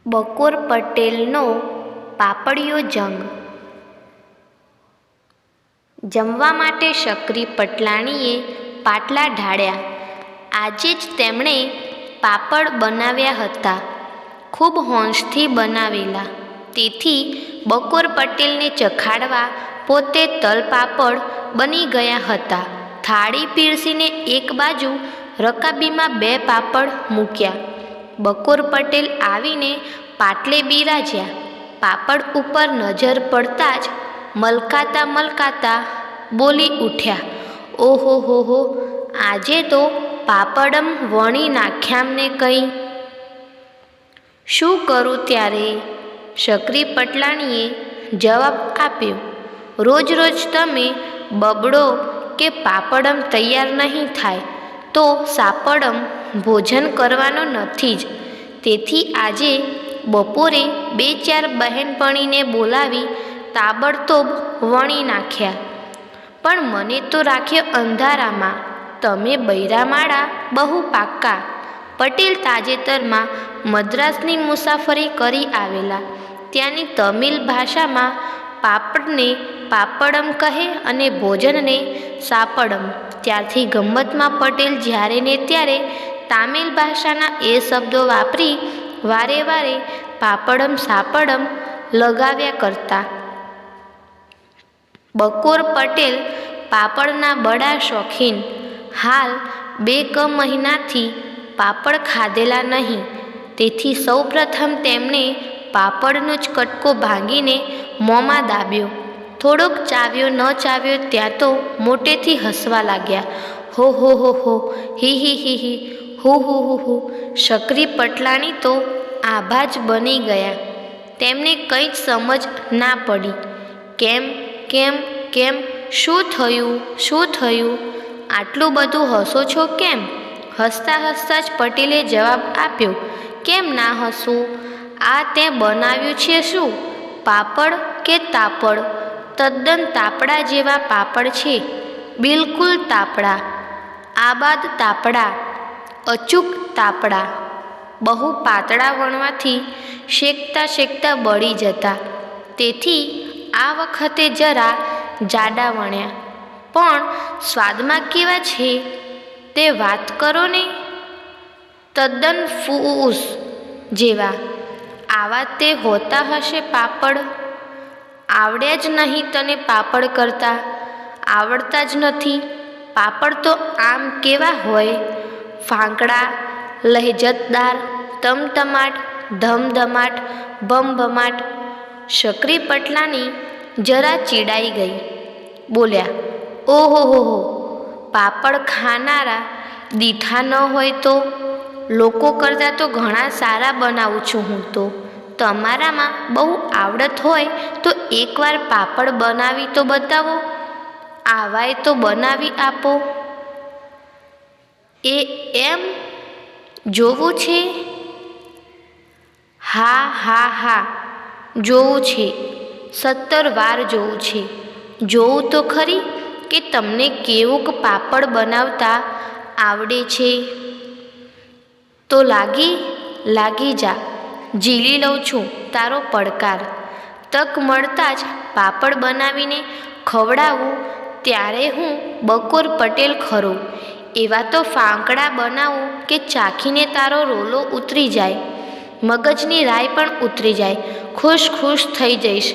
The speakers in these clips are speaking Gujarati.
બકોર પટેલનો પાપડિયો જંગ. જમવા માટે શકરી પટલાણીએ પાટલા ઢાળ્યા. આજે જ તેમણે પાપડ બનાવ્યા હતા, ખૂબ હોંશથી બનાવેલા. તેથી બકોર પટેલને ચખાડવા પોતે તલપાપડ બની ગયા હતા. થાળી પીરસીને એક બાજુ રકાબીમાં 2 પાપડ મૂક્યા. બકોર પટેલ આવીને પાટલે બિરાજ્યા. પાપડ ઉપર નજર પડતા જ મલકાતા મલકાતા બોલી ઉઠ્યા, ઓહો હો હો, આજે તો પાપડમ વણી નાખ્યામને કંઈ. શું કરું ત્યારે? શકરી પટલાણીએ જવાબ આપ્યો, રોજ રોજ તમે બબડો કે પાપડમ તૈયાર નહીં થાય તો સાપડમ ભોજન કરવાનો નથી જ. તેથી આજે બપોરે 2-4 બહેનપણીને બોલાવી તાબડતોબ વણી નાખ્યા. પણ મને તો રાખ્યો અંધારામાં. તમે બૈરામાળા બહુ પાક્કા. પટેલ તાજેતરમાં મદ્રાસની મુસાફરી કરી આવેલા. ત્યાંની તમિલ ભાષામાં પાપડને પાપડમ કહે અને ભોજનને સાપડમ. ત્યારથી ગમ્મતમાં પટેલ જ્યારે ને ત્યારે તામિલ ભાષાના એ શબ્દો વાપરી વારે વારે પાપડમ સાપડમ લગાવ્યા કરતા. બકોર પટેલ પાપડના બડા શોખીન. હાલ 2 મહિનાથી પાપડ ખાધેલા નહીં. તેથી સૌપ્રથમ તેમણે પાપડનો જ કટકો ભાંગીને મોંમાં દાબ્યો. થોડોક ચાવ્યો ન ચાવ્યો ત્યાં તો મોટેથી હસવા લાગ્યા. હો હો હો હો, હી હી હી હી, હુ હુ હુ હુ. શકરી પટલાણી તો આભા જ બની ગયા. તેમને કંઈ જ સમજ ના પડી. કેમ કેમ કેમ, શું થયું શું થયું, આટલું બધું હસો છો કેમ? હસતા હસતા જ પટેલે જવાબ આપ્યો, કેમ ના હસું? આ તે બનાવ્યું છે શું? પાપડ કે તાપડ? તદ્દન તાપડા જેવા પાપડ છે, બિલકુલ તાપડા. આબાદ તાપડા, અચૂક તાપડા. બહુ પાતળા વણવાથી શેકતા શેકતા બળી જતા. તેથી આ વખતે જરા જાડા વણ્યા. પણ સ્વાદમાં કેવા છે તે વાત કરો ને, તદ્દન ફૂસ જેવા. આવા તે હોતા હશે પાપડ? આવડ્યા જ નહીં તને પાપડ કરતા? આવડતા જ નથી. પાપડ તો આમ કેવા હોય, ફાંકડા, લહેજતદાર, તમતમાટ, ધમધમાટ, ભમભમાટ. શકરી પટલાણી જરા ચીડાઈ ગઈ. બોલ્યા, ઓહો હો હો, પાપડ ખાનારા દીઠા ન હોય તો? લોકો કરતાં તો ઘણા સારા બનાવું છું હું તો. તમારામાં બહુ આવડત હોય તો એકવાર પાપડ બનાવી તો બતાવો. આવાય તો બનાવી આપો. એમ જોવું છે? હા હા હા, જોવું છે. 17 વાર જોવું છે. જોવું તો ખરી કે તમને કેવુંક પાપડ બનાવતા આવડે છે. તો લાગી જા, ઝીલી લઉં છું તારો પડકાર. તક મળતા જ પાપડ બનાવીને ખવડાવું ત્યારે હું બકોર પટેલ ખરો. એવા તો ફાંકડા બનાવું કે ચાખીને તારો રોલો ઉતરી જાય, મગજની રાય પણ ઉતરી જાય. ખુશ ખુશ થઈ જઈશ.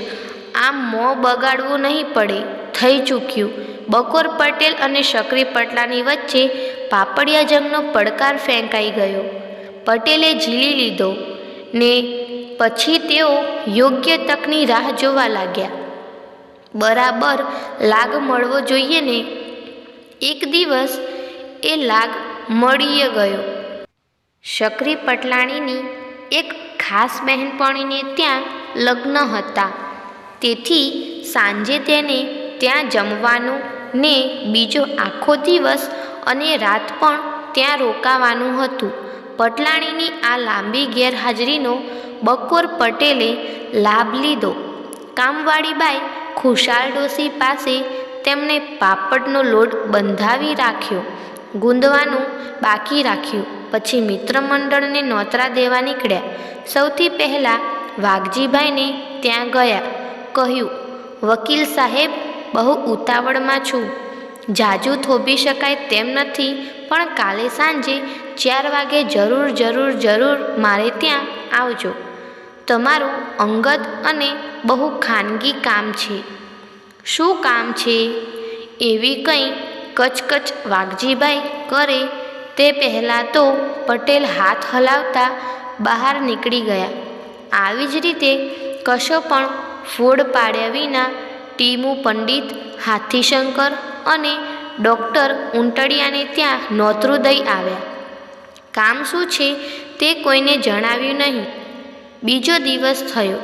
આમ મોં બગાડવું નહીં પડે. થઈ ચૂક્યું. બકોર પટેલ અને શકરી પટલાની વચ્ચે પાપડિયા જંગનો પડકાર ફેંકાઈ ગયો. પટેલે ઝીલી લીધો ને પછી તેઓ યોગ્ય તકની રાહ જોવા લાગ્યા. બરાબર લાગ મળવો જોઈએ ને. એક દિવસ એ લાગ મળીએ ગયો. શકરી પટલાણીની એક ખાસ બહેનપણીને ત્યાં લગ્ન હતા. તેથી સાંજે તેને ત્યાં જમવાનું ને બીજો આખો દિવસ અને રાત પણ ત્યાં રોકાવાનું હતું. પટલાણીની આ લાંબી ગેરહાજરીનો બકોર પટેલે લાભ લીધો. કામવાળી બાઈ ખુશાલ ડોસી પાસે તેમણે પાપડનો લોટ બંધાવી રાખ્યો ગૂંદવાનું બાકી રાખ્યું. પછી મિત્ર મંડળને નોતરા દેવા નીકળ્યા. સૌથી પહેલાં વાઘજીભાઈને ત્યાં ગયા. કહ્યું, વકીલ સાહેબ, બહુ ઉતાવળમાં છું. જાજુ થોભી શકાય તેમ નથી, પણ કાલે સાંજે 4 વાગે જરૂર મારે ત્યાં આવજો. તમારું અંગત અને બહુ ખાનગી કામ છે. શું કામ છે? એવી કંઈ કચકચ વાઘજીભાઈ કરે તે પહેલાં તો પટેલ હાથ હલાવતા બહાર નીકળી ગયા. આવી જ રીતે કશો પણ ફોડ પાડ્યા વિના ટીમુ પંડિત, હાથીશંકર અને ડૉક્ટર ઉંટડિયાને ત્યાં નોતરું દઈ આવ્યા. કામ શું છે તે કોઈને જણાવ્યું નહીં. બીજો દિવસ થયો.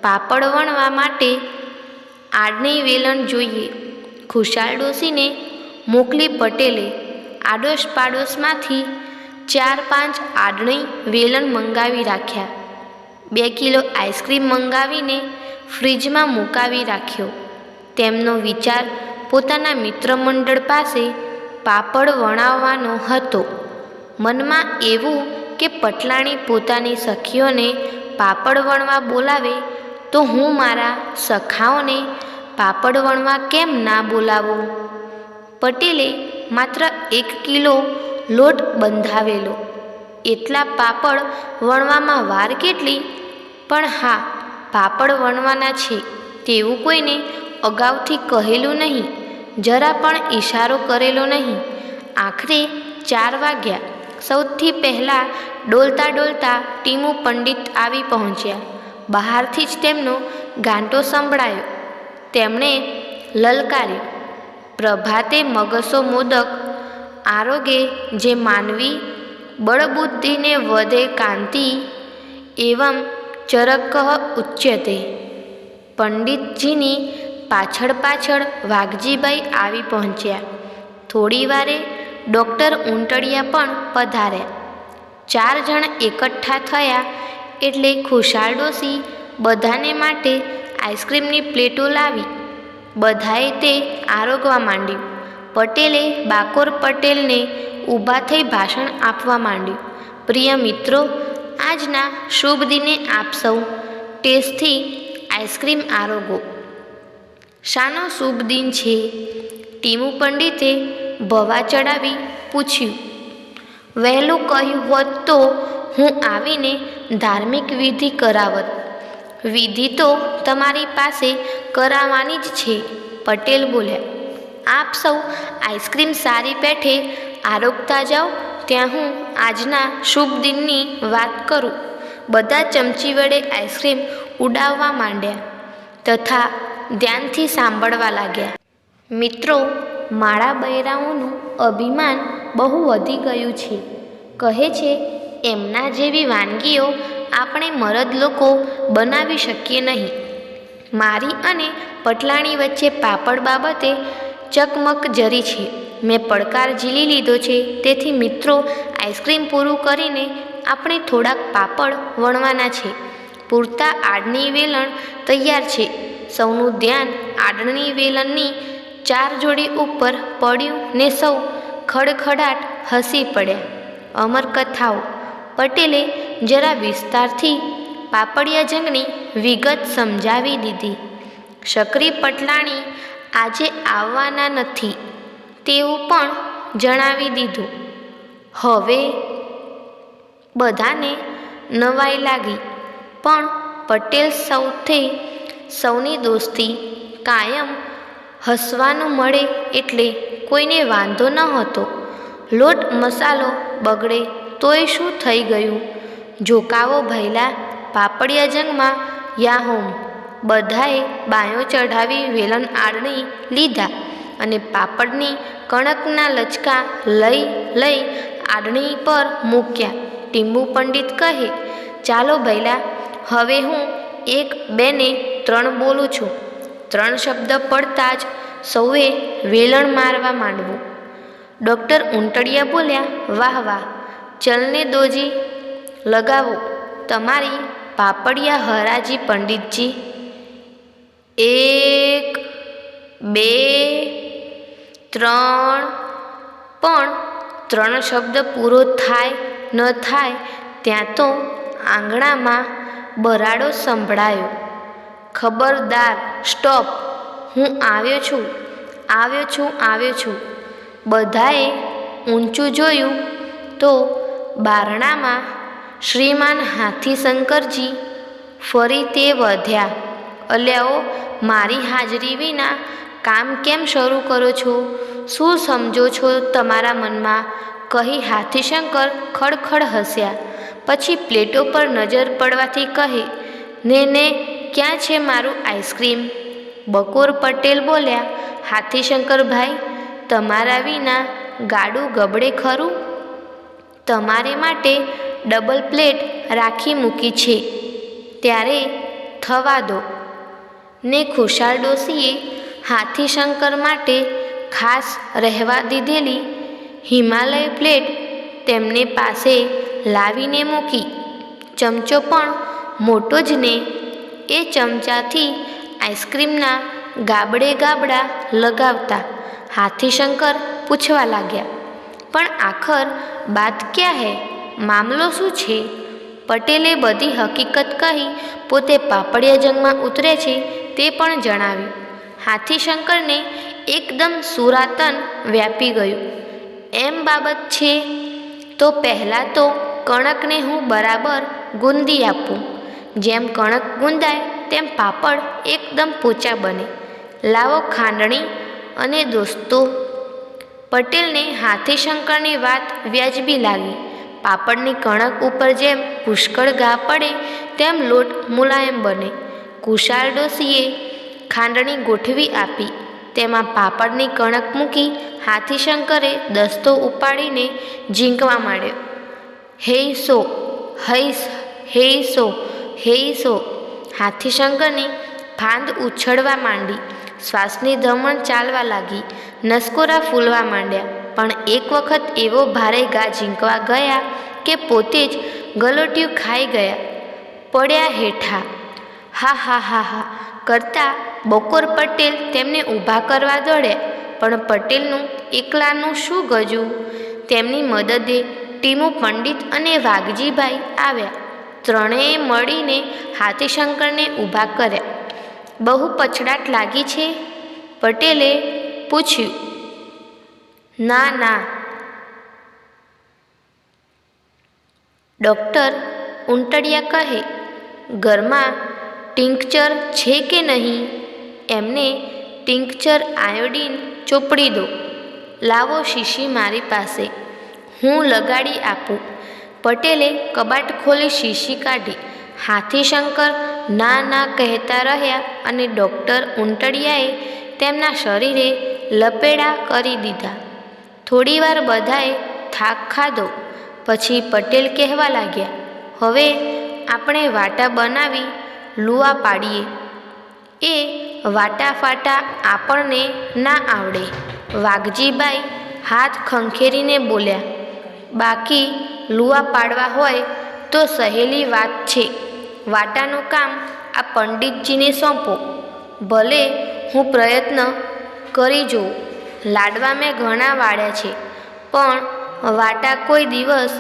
પાપડ વણવા માટે આડની વેલણ જોઈએ. ખુશાલ ડોશીને મોકલી પટેલે આડોશ પાડોશમાંથી 4-5 આડણી વેલણ મંગાવી રાખ્યા. 2 કિલો આઈસ્ક્રીમ મંગાવીને ફ્રીજમાં મુકાવી રાખ્યો. તેમનો વિચાર પોતાના મિત્રમંડળ પાસે પાપડ વણાવવાનો હતો. મનમાં એવું કે પટલાણી પોતાની સખીઓને પાપડ વણવા બોલાવે તો હું મારા સખાઓને પાપડ વણવા કેમ ના બોલાવું? પટેલે માત્ર 1 કિલો લોટ બંધાવેલો. એટલા પાપડ વણવામાં વાર કેટલી? પણ હા, પાપડ વણવાના છે તેવું કોઈને અગાઉથી કહેલું નહીં, જરા પણ ઈશારો કરેલો નહીં. આખરે 4 વાગ્યા. સૌથી પહેલાં ડોલતા ટીમુ પંડિત આવી પહોંચ્યા. બહારથી જ તેમનો ગાંટો સંભળાયો. તેમણે લલકાર્યો, પ્રભાતે મગસો મોદક આરોગે જે માનવી બળબુદ્ધિને વધે કાંતિ એવં ચરકઃ ઉચ્યતે. પંડિતજીની પાછળ વાઘજીભાઈ આવી પહોંચ્યા. થોડી વારે ડૉક્ટર ઉંટડિયા પણ પધાર્યા. 4 જણ એકઠા થયા એટલે ખુશાલ ડોશી બધાને માટે આઈસ્ક્રીમની પ્લેટો લાવી. બધાએ તે આરોગવા માંડ્યું. પટેલે બાકોર પટેલને ઊભા થઈ ભાષણ આપવા માંડ્યું. પ્રિય મિત્રો, આજના શુભ દિને આપ સૌ ટેસ્ટથી આઈસ્ક્રીમ આરોગો. શાનો શુભ દિન છે? ટીમુ પંડિતે ભવા ચડાવી પૂછ્યું. વહેલું કહ્યું હોત તો હું આવીને ધાર્મિક વિધિ કરાવત. વિધિ તો તમારી પાસે કરાવવાની જ છે, પટેલ બોલ્યા. આપ સૌ આઈસ્ક્રીમ સારી પેઠે આરોગતા જાઓ ત્યાં હું આજના શુભ દિનની વાત કરું. બધા ચમચી વડે આઈસ્ક્રીમ ઉડાવવા માંડ્યા તથા ધ્યાનથી સાંભળવા લાગ્યા. મિત્રો, મારા બૈરાઓનું અભિમાન બહુ વધી ગયું છે. કહે છે એમના જેવી વાનગીઓ આપણે મરદ લોકો બનાવી શકીએ નહીં. મારી અને પટલાણી વચ્ચે પાપડ બાબતે ચકમક જરી છે. મેં પડકાર ઝીલી લીધો છે. તેથી મિત્રો, આઈસ્ક્રીમ પૂરું કરીને આપણે થોડાક પાપડ વણવાના છે. પૂરતા આડની વેલણ તૈયાર છે. સૌનું ધ્યાન આડની વેલણની 4 જોડી ઉપર પડ્યું ને સૌ ખડખડાટ હસી પડ્યા. અમર કથાઓ. પટેલે જરા વિસ્તારથી પાપડિયા જંગની વિગત સમજાવી દીધી. શકરી પટલાણી આજે આવવાના નથી તેવું પણ જણાવી દીધું. હવે બધાને નવાઈ લાગી, પણ પટેલ સૌની દોસ્તી કાયમ હસવાનું મળે એટલે કોઈને વાંધો ન હતો. લોટ મસાલો બગડે તોય શું થઈ ગયું? જોકાવો ભૈલા પાપડિયા જંગમાં યાહોમ. બધાએ બાયો ચઢાવી વેલણ આડણી લીધા અને પાપડની કણકના લચકા લઈ આડણી પર મૂક્યા. ટીમ્બુ પંડિત કહે, ચાલો ભૈલા, હવે હું 1, 2 ને 3 બોલું છું. 3 શબ્દ પડતા જ સૌએ વેલણ મારવા માંડવું. ડૉક્ટર ઉંટડિયા બોલ્યા, વાહ વાહ, ચલને દોજી લગાવો તમારી પાપડિયા હરાજી પંડિતજી. 1, 2, 3 પણ 3 શબ્દ પૂરો થાય ન થાય ત્યાં તો આંગણામાં બરાડો સંભળાયો. ખબરદાર, સ્ટોપ! હું આવ્યો છું, આવ્યો છું, આવ્યો છું. બધાએ ઊંચું જોયું તો બારણામાં શ્રીમાન હાથીશંકરજી ફરી તે વધ્યા. અલ્યાઓ, મારી હાજરી વિના કામ કેમ શરૂ કરો છો? શું સમજો છો તમારા મનમાં? કહી હાથીશંકર ખડખડ હસ્યા. પછી પ્લેટો પર નજર પડવાથી કહે, ને ક્યાં છે મારું આઈસ્ક્રીમ? બકોર પટેલ બોલ્યા, હાથીશંકરભાઈ, તમારા વિના ગાડું ગબડે ખરું? તમારે માટે ડબલ પ્લેટ રાખી મૂકી છે, ત્યારે થવા દો. ને ખુશાલ ડોશીએ હાથીશંકર માટે ખાસ રહેવા દીધેલી હિમાલય પ્લેટ તેમને પાસે લાવીને મૂકી. ચમચો પણ મોટો જ ને! એ ચમચાથી આઈસ્ક્રીમના ગાબડે ગાબડા લગાવતા હાથીશંકર પૂછવા લાગ્યા, પણ આખર બાત ક્યાં હૈ? મામલો શું છે? પટેલે બધી હકીકત કહી પોતે પાપડિયા જંગમાં ઉતરે છે તે પણ જણાવ્યું. હાથીશંકરને એકદમ સુરાતન વ્યાપી ગયું. એમ બાબત છે તો પહેલાં તો કણકને હું બરાબર ગુંદી આપું. જેમ કણક ગુંદાય તેમ પાપડ એકદમ પોચા બને. લાવો ખાંડણી. અને દોસ્તો, પટેલને હાથીશંકરની વાત વ્યાજબી લાગી. પાપડની કણક ઉપર જેમ પુષ્કળ ઘા પડે તેમ લોટ મુલાયમ બને. કુશાલ ડોશીએ ખાંડણી ગોઠવી આપી. તેમાં પાપડની કણક મૂકી હાથીશંકરે દસ્તો ઉપાડીને ઝીંકવા માંડ્યો. હેઈસો, હૈસ, હેઈસો, હેઈસો. હાથીશંકરની ફાંદ ઉછળવા માંડી. શ્વાસની ધમણ ચાલવા લાગી. નસકોરા ફૂલવા માંડ્યા. પણ એક વખત એવો ભારે ઘા ઝીંકવા ગયા કે પોતે જ ગલોટિયું ખાઈ ગયા. પડ્યા હેઠા. હા હા હા હા કરતા બકોર પટેલ તેમને ઊભા કરવા દોડ્યા. પણ પટેલનું એકલાનું શું ગજું? તેમની મદદે ટીમુ પંડિત અને વાઘજીભાઈ આવ્યા. ત્રણેય મળીને હાથીશંકરને ઊભા કર્યા. બહુ પછડાટ લાગી છે? પટેલે પૂછ્યું. ના ના. ડૉક્ટર ઉંટડિયા કહે, ઘરમાં ટિંકચર છે કે નહીં? એમને ટિંકચર આયોડીન ચોપડી દો. લાવો શીશી મારી પાસે, હું લગાડી આપું. પટેલે કબાટ ખોલી શીશી કાઢી. હાથીશંકર ના ના કહેતા રહ્યા અને ડૉક્ટર ઉંટડિયાએ તેમના શરીરે લપેડા કરી દીધા. થોડીવાર બધાએ થાક ખાધો. પછી પટેલ કહેવા લાગ્યા, હવે આપણે વાટા બનાવી લુઆ પાડીએ. એ વાટા ફાટા આપણને ના આવડે. વાઘજીભાઈ હાથ ખંખેરીને બોલ્યા, બાકી લુઆ પાડવા હોય તો સહેલી વાત છે. વાટાનું કામ આ પંડિતજીને સોંપો. ભલે હું પ્રયત્ન કરી જોઉં. લાડવા મેં ઘણા વાળ્યા છે, પણ વાટા કોઈ દિવસ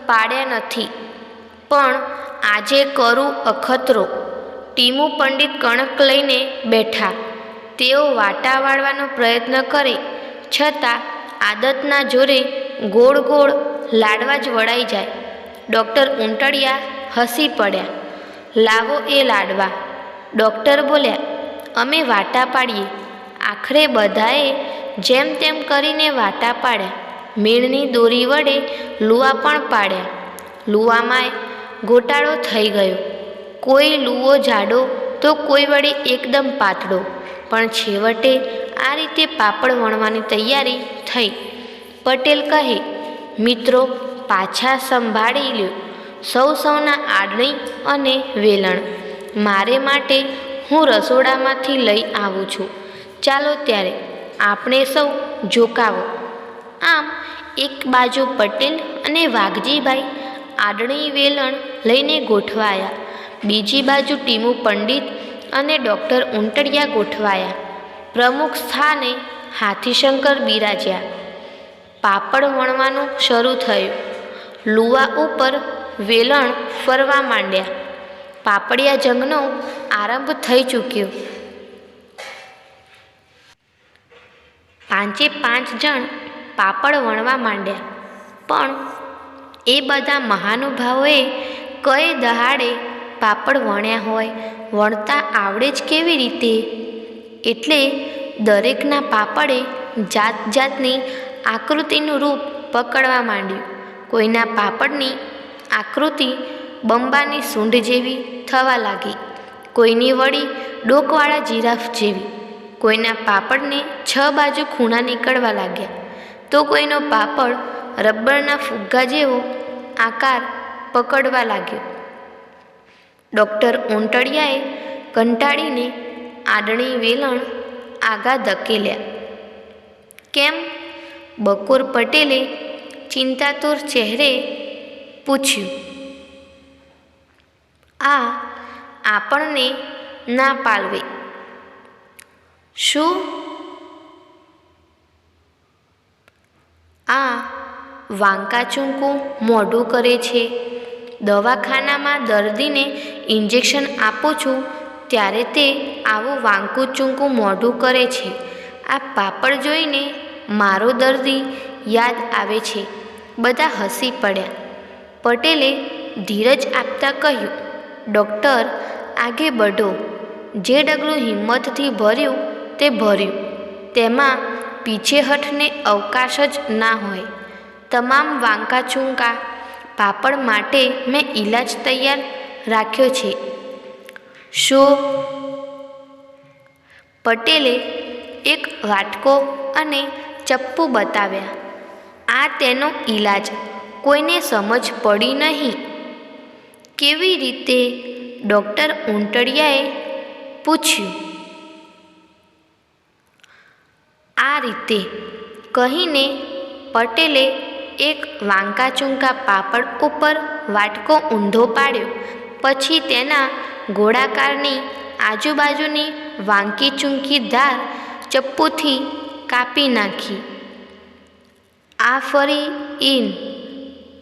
પાડ્યા નથી. પણ આજે કરું અખતરો. ટીમુ પંડિત કણક લઈને બેઠા. તેઓ વાટા વાળવાનો પ્રયત્ન કરે, છતાં આદતના જોરે ગોળ ગોળ લાડવા જ વળાઈ જાય. ડૉક્ટર ઉંટડિયા હસી પડ્યા. લાવો એ લાડવા. ડૉક્ટર બોલ્યા, અમે વાટા પાડીએ. આખરે બધાએ જેમ તેમ કરીને વાટા પાડ્યા. મીણની દોરી વડે લુઆ પણ પાડ્યા. લુઆમાંય ગોટાળો થઈ ગયો. કોઈ લુઓ જાડો તો કોઈ વડે એકદમ પાતળો. પણ છેવટે આ રીતે પાપડ વણવાની તૈયારી થઈ. પટેલ કહે, મિત્રો પાછા સંભાળી લ્યો. સૌના આડણી અને વેલણ. મારે માટે હું રસોડામાંથી લઈ આવું છું. ચાલો ત્યારે આપણે સૌ ઝોકાવો. આમ એક બાજુ પટેલ અને વાઘજીભાઈ આડણી વેલણ લઈને ગોઠવાયા. બીજી બાજુ ટીમુ પંડિત અને ડૉક્ટર ઉંટડિયા ગોઠવાયા. પ્રમુખ સ્થાને હાથીશંકર બિરાજ્યા. પાપડ વણવાનું શરૂ થયું. લુવા ઉપર વેલણ ફરવા માંડ્યા. પાપડિયા જંગનો આરંભ થઈ ચૂક્યો. 5 જણ પાપડ વણવા માંડ્યા. પણ એ બધા મહાનુભાવોએ કઈ દહાડે પાપડ વણ્યા હોય, વણતા આવડે જ કેવી રીતે? એટલે દરેકના પાપડે જાત જાતની આકૃતિનું રૂપ પકડવા માંડ્યું. કોઈના પાપડની આકૃતિ બંબાની સૂંઢ જેવી થવા લાગી, કોઈની વળી ડોકવાળા જીરાફ જેવી, કોઈના પાપડને 6 બાજુ ખૂણા નીકળવા લાગ્યા, તો કોઈનો પાપડ રબરના ફુગ્ગા જેવો આકાર પકડવા લાગ્યો. ડૉક્ટર ઉંટડિયાએ કંટાળીને આડણી વેલણ આગા ધકેલ્યા. કેમ? બકોર પટેલે ચિંતાતુર ચહેરે પૂછ્યું. આ આપણને ના પાલવે. શું? આ વાંકા ચૂંકું મોઢું કરે છે. દવાખાનામાં દર્દીને ઇન્જેક્શન આપું છું ત્યારે તે આવું વાંકું ચૂંકું મોઢું કરે છે. આ પાપડ જોઈને મારો દર્દી યાદ આવે છે. બધા હસી પડ્યા. પટેલે ધીરજ આપતા કહ્યું, ડૉક્ટર આગે બઢો. જે ડગલું હિંમતથી ભર્યું તે ભર્યું. તેમાં પીછેહઠને અવકાશ જ ના હોય. તમામ વાંકા ચૂંકા પાપડ માટે મેં ઈલાજ તૈયાર રાખ્યો છે. શું? પટેલે એક વાટકો અને ચપ્પુ બતાવ્યા. આ તેનો ઈલાજ. કોઈને સમજ પડી નહીં. કેવી રીતે? ડૉક્ટર ઉંટડિયાએ પૂછ્યું. આ રીતે કહીને પટેલે એક વાંકા ચૂંકા પાપડ ઉપર વાટકો ઊંધો પાડ્યો. પછી તેના ગોળાકારની આજુબાજુની વાંકી ચૂંકી ધાર ચપ્પુથી કાપી નાખી. આ ફરી ઇન.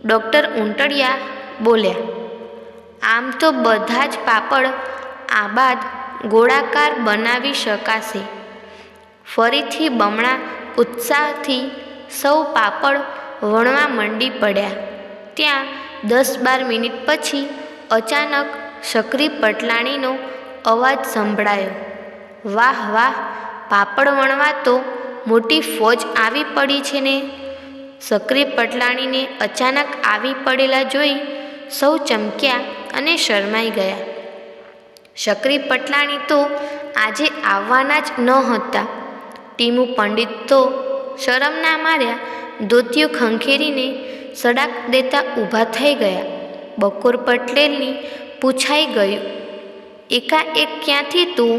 ડૉક્ટર ઉંટડિયા બોલ્યા. આમ તો બધા જ પાપડ આબાદ ગોળાકાર બનાવી શકાશે. ફરીથી બમણા ઉત્સાહથી સૌ પાપડ વણવા મંડી પડ્યા. ત્યાં 10-12 મિનિટ પછી અચાનક સક્રી પટલાણીનો અવાજ સંભળાયો. વાહ વાહ, પાપડ વણવા તો મોટી ફોજ આવી પડી છે ને. સક્રી પટલાણીને અચાનક આવી પડેલા જોઈ સૌ ચમક્યા અને શરમાઈ ગયા. સક્રી પટલાણી તો આજે આવવાના જ ન હતા. ટીમુ પંડિત તો શરમના માર્યા ધોતિયું ખંખેરીને સડાક દેતા ઊભા થઈ ગયા. બકોર પટેલની પૂછાઈ ગયું, એકાએક ક્યાંથી તું?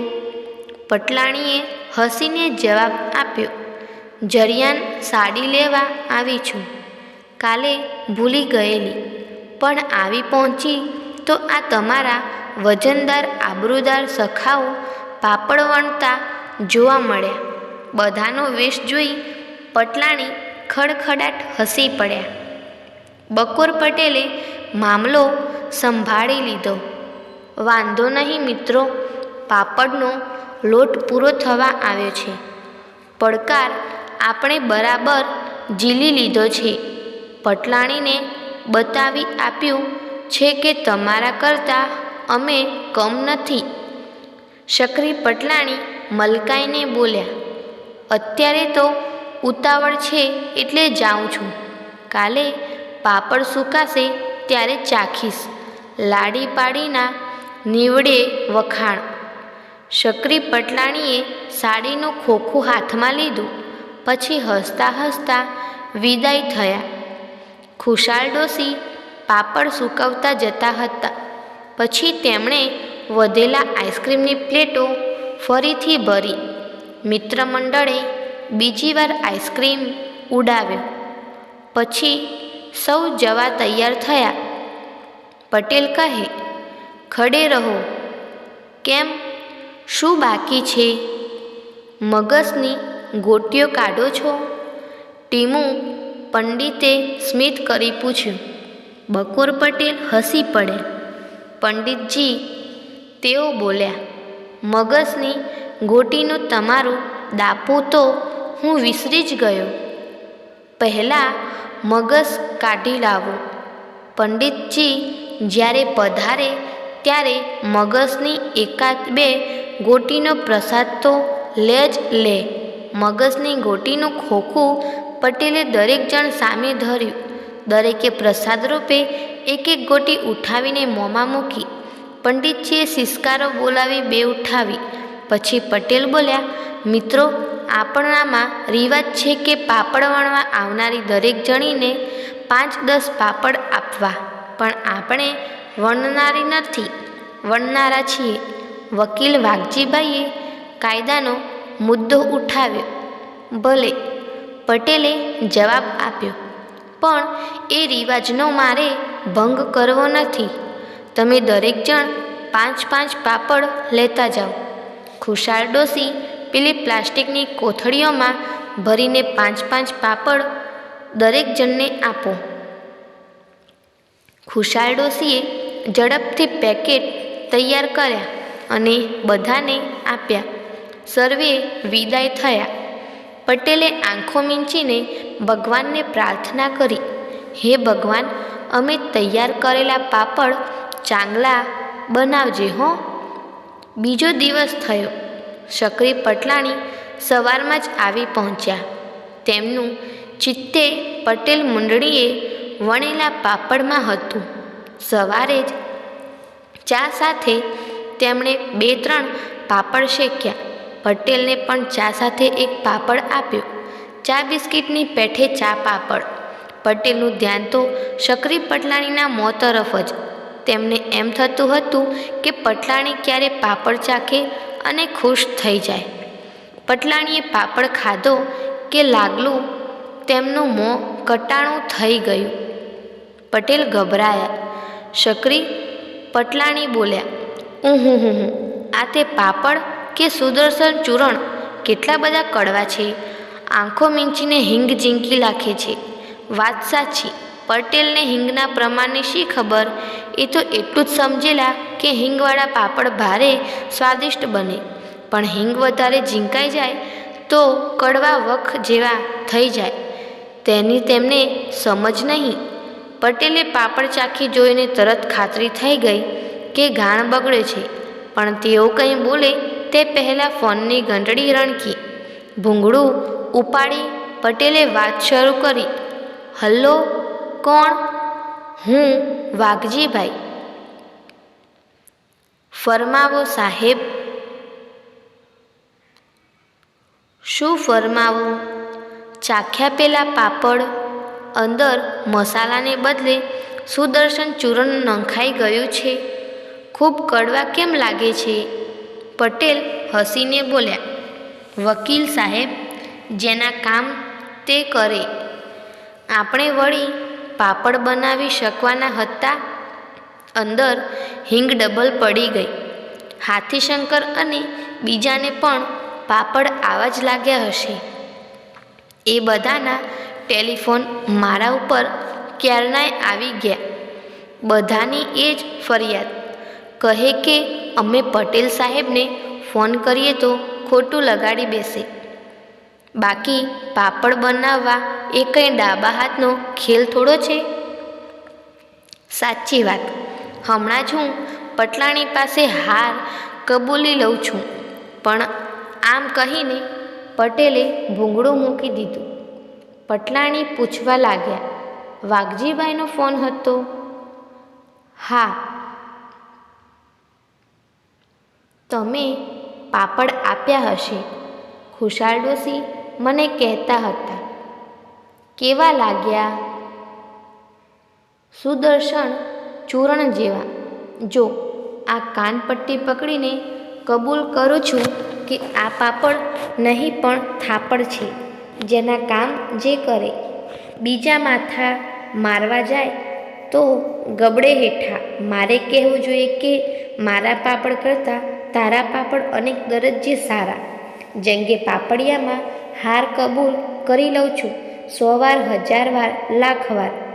પટલાણીએ હસીને જવાબ આપ્યો, જરિયાન સાડી લેવા આવી છું. કાલે ભૂલી ગયેલી, પણ આવી પહોંચી તો આ તમારા વજનદાર આબરૂદાર સખાઓ પાપડ વણતા જોવા મળ્યા. બધાનો વેશ જોઈ પટલાણી ખડખડાટ હસી પડ્યા. બકોર પટેલે મામલો સંભાળી લીધો. વાંધો નહીં મિત્રો, પાપડનો લોટ પૂરો થવા આવ્યો છે. પડકાર આપણે બરાબર ઝીલી લીધો છે. પટલાણીને બતાવી આપ્યું છે કે તમારા કરતાં અમે કમ નથી. સક્રી પટલાણી મલકાઈને બોલ્યા, અત્યારે તો ઉતાવળ છે એટલે જાઉં છું. કાલે પાપડ સુકાશે ત્યારે ચાખીશ. લાડી પાડીના નીવડે વખાણ. સક્રી પટલાણીએ સાડીનું ખોખું હાથમાં લીધું. પછી હસતા હસતા વિદાય થયા. ખુશાલ ડોસી પાપડ સૂકવતા જતા હતા. પછી તેમણે વધેલા આઈસ્ક્રીમની પ્લેટો ફરીથી ભરી. મિત્ર મંડળે બીજી વાર આઈસ્ક્રીમ ઉડાવ્યો. પછી સૌ જવા તૈયાર થયા. પટેલ કહે, ખડે રહો. કેમ? શું બાકી છે? મગજની ગોટીઓ કાઢો છો? ટીમુ પંડિતે સ્મિત કરી પૂછ્યું. બકુર પટેલ હસી પડ્યા. પંડિતજી, તેઓ બોલ્યા, મગજની ગોટીનું તમારું દાપું તો હું વિસરી જ ગયો. પહેલાં મગજ કાઢી લાવો. પંડિતજી જ્યારે પધારે ત્યારે મગજની એકાદ બે ગોટીનો પ્રસાદ તો લે જ લે. મગજની ગોટીનું ખોખું પટેલે દરેક જણ સામે ધર્યું. દરેકે પ્રસાદ રૂપે એક એક ગોટી ઉઠાવીને મોંમાં મૂકી. પંડિતજીએ સિસકારો બોલાવી બે ઉઠાવી. પછી પટેલ બોલ્યા, મિત્રો, આપણામાં રિવાજ છે કે પાપડ વણવા આવનારી દરેક જણીને 5-10 પાપડ આપવા, પણ આપણે વણનારા છીએ. વકીલ વાઘજીભાઈએ કાયદાનો મુદ્દો ઉઠાવ્યો. ભલે, પટેલે જવાબ આપ્યો, પણ એ રિવાજનો મારે ભંગ કરવો નથી. તમે દરેક જણ 5-5 પાપડ લેતા જાઓ. ખુશાલ ડોશી પેલી પ્લાસ્ટિકની કોથળીઓમાં ભરીને 5-5 પાપડ દરેક જણને આપો. ખુશાલ ડોશીએ ઝડપથી પેકેટ તૈયાર કર્યા અને બધાને આપ્યા. સર્વે વિદાય થયા. પટેલે આંખો મીંચીને ભગવાનને પ્રાર્થના કરી, હે ભગવાન, અમે તૈયાર કરેલા પાપડ ચાંગલા બનાવજે હો. બીજો દિવસ થયો. શકરી પટલાણી સવારમાં જ આવી પહોંચ્યા. તેમનું ચિત્તે પટેલ મંડળીએ વણેલા પાપડમાં હતું. સવારે જ ચા સાથે તેમણે 2-3 પાપડ શેક્યા. પટેલને પણ ચા સાથે એક પાપડ આપ્યો. ચા બિસ્કિટની પેઠે ચા પાપડ. પટેલનું ધ્યાન તો શકરી પટલાણીના મોં તરફ જ. તેમને એમ થતું હતું કે પટલાણી ક્યારે પાપડ ચાખે અને ખુશ થઈ જાય. પટલાણીએ પાપડ ખાધો કે લાગલું તેમનું મોં કટાણું થઈ ગયું. પટેલ ગભરાયા. શકરી પટલાણી બોલ્યા, આ તે પાપડ કે સુદર્શન ચૂરણ? કેટલા બધા કડવા છે. આંખો મીંચીને હિંગ ઝીંકી નાખે છે. વાત સાચી. પટેલને હિંગના પ્રમાણની શી ખબર? એ તો એટલું જ સમજેલા કે હિંગવાળા પાપડ ભારે સ્વાદિષ્ટ બને, પણ હિંગ વધારે ઝીંકાઈ જાય તો કડવા વખ જેવા થઈ જાય, તેની તેમને સમજ નહીં. પટેલે પાપડ ચાખી જોઈને તરત ખાતરી થઈ ગઈ કે ઘાણ બગડે છે, પણ તેઓ કંઈ બોલે તે પહેલાં ફોનની ઘંટડી રણકી. ભૂંગળું ઉપાડી પટેલે વાત શરૂ કરી. હલ્લો, કોણ? હું વાઘજીભાઈ. ફરમાવો સાહેબ. શું ફરમાવું? ચાખ્યા પેલા પાપડ? અંદર મસાલાને બદલે સુદર્શન ચૂરણ નંખાઈ ગયું છે. ખૂબ કડવા કેમ લાગે છે? પટેલ હસીને બોલ્યા, વકીલ સાહેબ, જેના કામ તે કરે. આપણે વળી પાપડ બનાવી શકવાના હતા. અંદર હિંગ ડબલ પડી ગઈ. હાથીશંકર અને બીજાને પણ પાપડ આવા જ લાગ્યા હશે. એ બધાના ટેલિફોન મારા ઉપર ક્યારનાય આવી ગયા. બધાની એ જ ફરિયાદ. કહે કે અમે પટેલ સાહેબને ફોન કરીએ તો ખોટું લગાડી બેસે. બાકી પાપડ બનાવવા એ કંઈ ડાબા હાથનો ખેલ થોડો છે. સાચી વાત. હમણાં જ હું પટલાણી પાસે હાર કબૂલી લઉં છું. પણ આમ કહીને પટેલે ભૂંગળું મૂકી દીધું. પટલાણી પૂછવા લાગ્યા, વાઘજીભાઈનો ફોન હતો? હા. તમે પાપડ આપ્યા હશે. ખુશાલ ડોશી મને કહેતા હતા. કેવા લાગ્યા? સુદર્શન ચૂરણ જેવા. જો આ કાનપટ્ટી પકડીને કબૂલ કરું છું કે આ પાપડ નહીં પણ થાપડ છે, જેના કામ જે કરે. બીજા માથા મારવા જાય તો ગબડે હેઠા મારે કહેવું જોઈએ કે મારા પાપડ કરતાં તારા પાપડ અનેક દરજ્જે સારા. જેમ કે પાપડિયામાં હાર કબૂલ કરી લઉં છું. 100 વાર, 1000 વાર, લાખ વાર.